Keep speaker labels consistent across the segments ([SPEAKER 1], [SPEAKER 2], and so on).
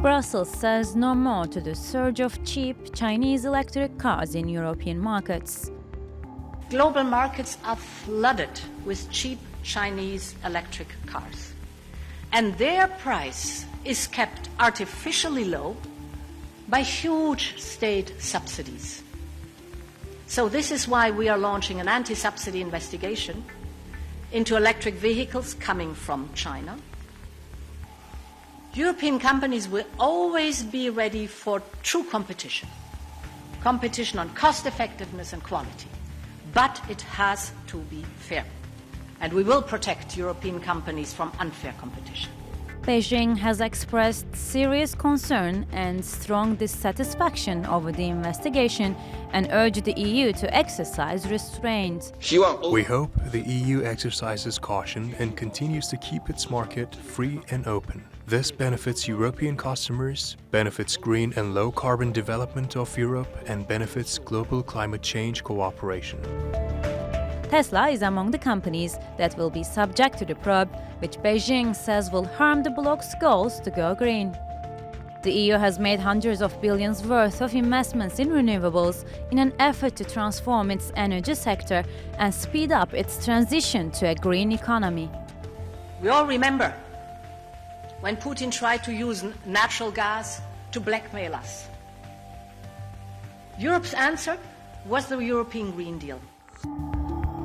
[SPEAKER 1] Brussels says no more to the surge of cheap Chinese electric cars in European markets.
[SPEAKER 2] Global markets are flooded with cheap Chinese electric cars, and their price is kept artificially low by huge state subsidies. So this is why we are launching an anti-subsidy investigation into electric vehicles coming from China. European companies will always be ready for true competition on cost effectiveness and quality, but it has to be fair. And we will protect European companies from unfair competition.
[SPEAKER 1] Beijing has expressed serious concern and strong dissatisfaction over the investigation and urged the EU to exercise restraint.
[SPEAKER 3] We hope the EU exercises caution and continues to keep its market free and open. This benefits European customers, benefits green and low-carbon development of Europe, and benefits global climate change cooperation.
[SPEAKER 1] Tesla is among the companies that will be subject to the probe, which Beijing says will harm the bloc's goals to go green. The EU has made hundreds of billions worth of investments in renewables in an effort to transform its energy sector and speed up its transition to a green economy.
[SPEAKER 2] We all remember when Putin tried to use natural gas to blackmail us. Europe's answer was the European Green Deal.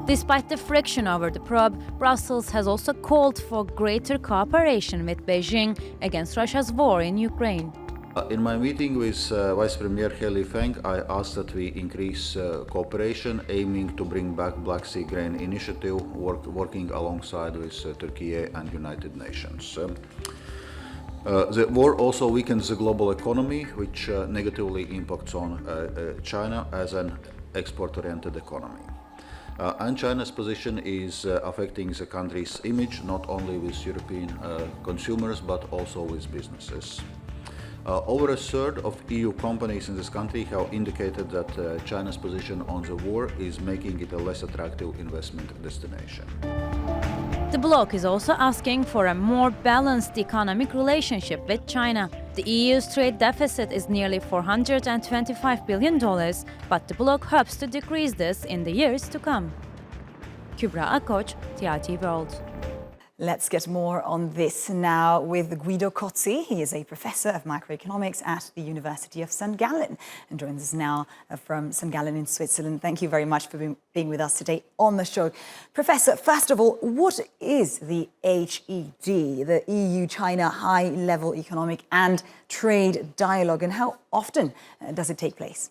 [SPEAKER 1] Despite the friction over the probe, Brussels has also called for greater cooperation with Beijing against Russia's war in Ukraine.
[SPEAKER 4] In my meeting with Vice Premier Heli Feng, I asked that we increase cooperation, aiming to bring back Black Sea Grain Initiative, working alongside with Turkey and United Nations. The war also weakens the global economy, which negatively impacts on China as an export-oriented economy. And China's position is affecting the country's image, not only with European consumers, but also with businesses. Over a third of EU companies in this country have indicated that China's position on the war is making it a less attractive investment destination.
[SPEAKER 1] The bloc is also asking for a more balanced economic relationship with China. The EU's trade deficit is nearly $425 billion, but the bloc hopes to decrease this in the years to come. Kubra Akkoc, TRT World.
[SPEAKER 5] Let's get more on this now with Guido Cozzi. He is a professor of macroeconomics at the University of St. Gallen and joins us now from St. Gallen in Switzerland. Thank you very much for being with us today on the show. Professor, first of all, what is the HED, the EU-China High-Level Economic and Trade Dialogue, and how often does it take place?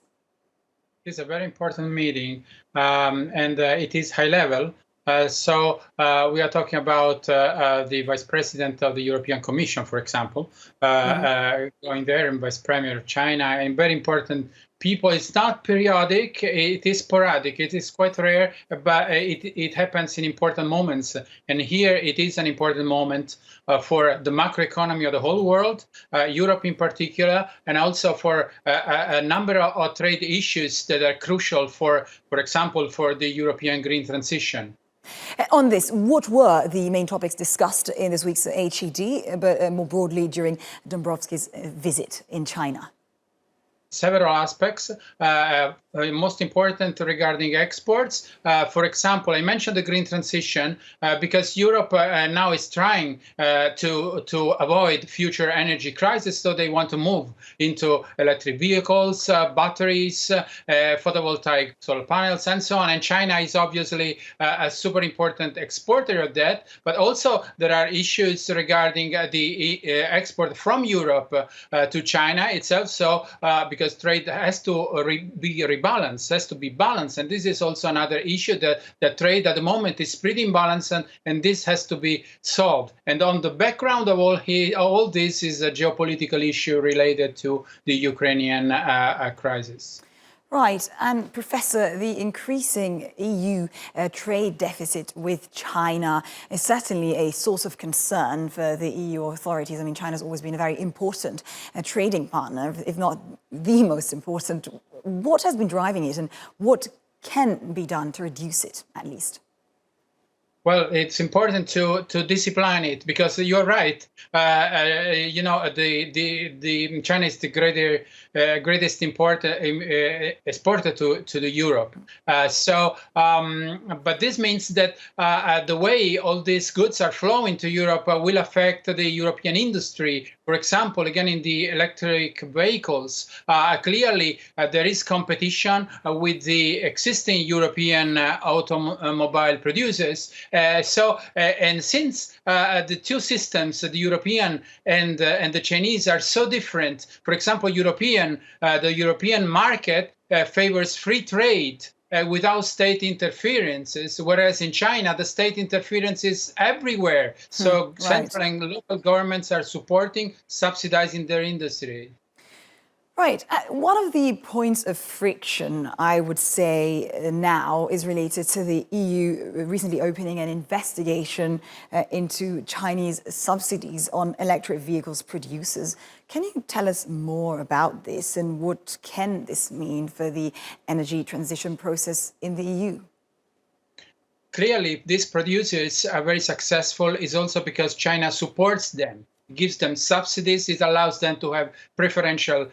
[SPEAKER 6] It's a very important meeting, and it is high-level. So we are talking about the Vice President of the European Commission, for example, going there, and Vice Premier of China, and very important people. It's not periodic, it is sporadic, it is quite rare, but it happens in important moments. And here it is an important moment for the macroeconomy of the whole world, Europe in particular, and also for a number of trade issues that are crucial for example, for the European green transition.
[SPEAKER 5] On this, what were the main topics discussed in this week's HED, but more broadly during Dombrovskis's visit in China?
[SPEAKER 6] Several aspects, most important regarding exports. For example, I mentioned the green transition because Europe now is trying to avoid future energy crisis, so they want to move into electric vehicles, batteries, photovoltaic solar panels, and so on. And China is obviously a super important exporter of that, but also there are issues regarding the export from Europe to China itself. So because trade has to be rebalanced, has to be balanced. And this is also another issue that trade at the moment is pretty imbalanced, and this has to be solved. And on the background of all this is a geopolitical issue related to the Ukrainian crisis.
[SPEAKER 5] Right. And Professor, the increasing EU trade deficit with China is certainly a source of concern for the EU authorities. I mean, China's always been a very important trading partner, if not the most important. What has been driving it, and what can be done to reduce it, at least?
[SPEAKER 6] Well, it's important to discipline it because you're right. The China is the greatest exporter to the Europe. But this means that the way all these goods are flowing to Europe will affect the European industry. For example, again in the electric vehicles, clearly there is competition with the existing European automobile producers. And since the two systems, the European and the Chinese, are so different, for example, the European market favors free trade without state interferences, whereas in China, the state interference is everywhere. So central and local governments are supporting, subsidizing their industry.
[SPEAKER 5] Right. One of the points of friction, I would say now, is related to the EU recently opening an investigation into Chinese subsidies on electric vehicles producers. Can you tell us more about this and what can this mean for the energy transition process in the EU?
[SPEAKER 6] Clearly, these producers are very successful is also because China supports them. Gives them subsidies. It allows them to have preferential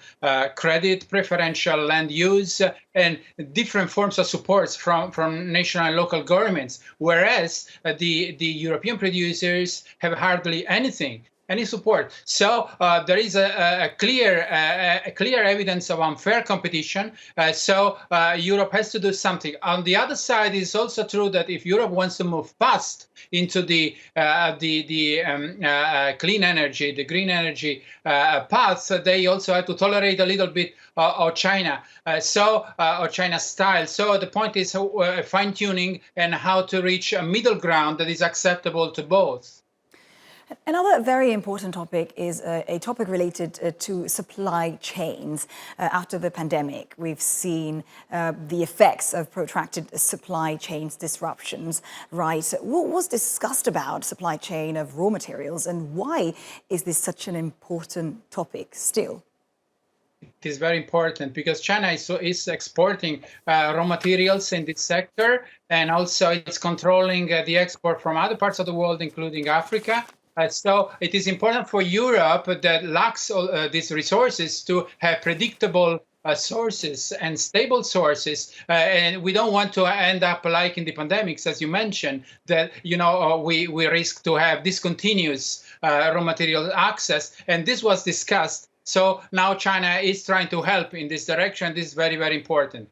[SPEAKER 6] credit, preferential land use, and different forms of supports from national and local governments. Whereas the European producers have hardly anything. Any support. So there is a clear evidence of unfair competition. So Europe has to do something. On the other side, it's also true that if Europe wants to move fast into the clean energy, the green energy path, they also have to tolerate a little bit of China, or China style. So the point is fine tuning and how to reach a middle ground that is acceptable to both.
[SPEAKER 5] Another very important topic is a topic related to supply chains. After the pandemic, we've seen the effects of protracted supply chains disruptions, right? What was discussed about supply chain of raw materials and why is this such an important topic still?
[SPEAKER 6] It is very important because China is exporting raw materials in this sector, and also it's controlling the export from other parts of the world, including Africa. So it is important for Europe that lacks these resources to have predictable sources and stable sources. And we don't want to end up like in the pandemics, as you mentioned, that we risk to have discontinuous raw material access. And this was discussed. So now China is trying to help in this direction. This is very, very important.